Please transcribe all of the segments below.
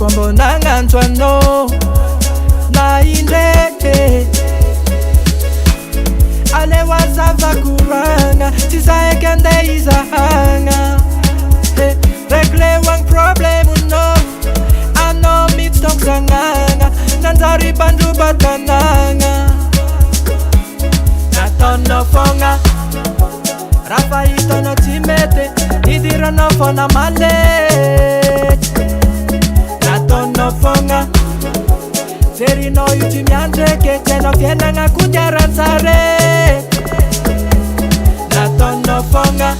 kombonangantswano na indreke alewa zavakuranga tizaekande izahanga reglewang problemu no ano mitstoksanganga nanzari bandubatananga natonofonga rafaitono timete idiranofona male natonofonga serino yutimiandreke tenofienanga kunjaranzare natonofonga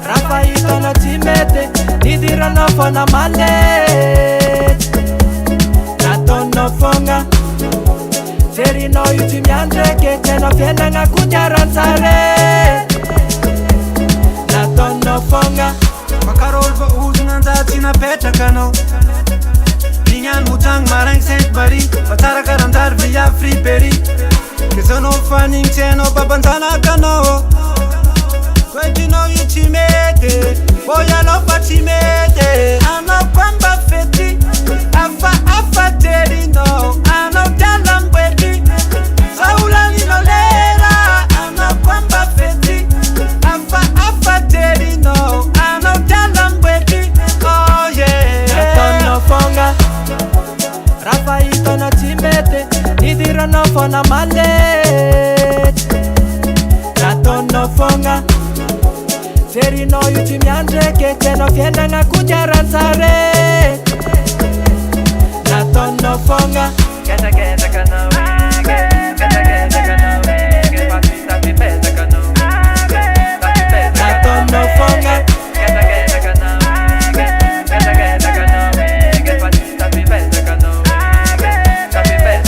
rafaitono timete idiranofona male natonofonga serino yutimiandreke tenofienanga kunjaranzare natonofonga makarolva uzunanzatsina petrakano Ninyan mutang marang sent bari Batara karandar via free berry Kisono fanning cheno babantana kano Kwejino yichimete Boya no pachimete Ano kwamba feti Afa teri no Ano dalam wedi Saula nino lera Ano kwamba feti Afa teri no Ano dalam wedi Oh yeah natonofonga rafaitono timete idiranofona male natonofonga serino yutimiandreke tenofienanga kunjaranzare natonofonga natonofonga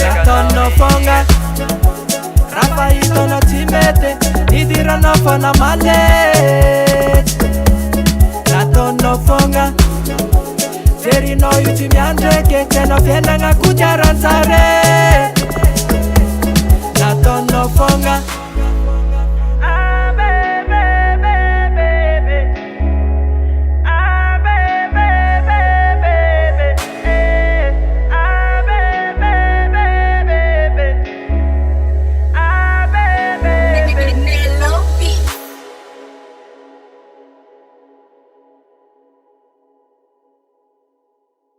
natonofonga rafaitono timete idiranofona male natonofonga serino yutimiandreke tenofienanga kunjaranzare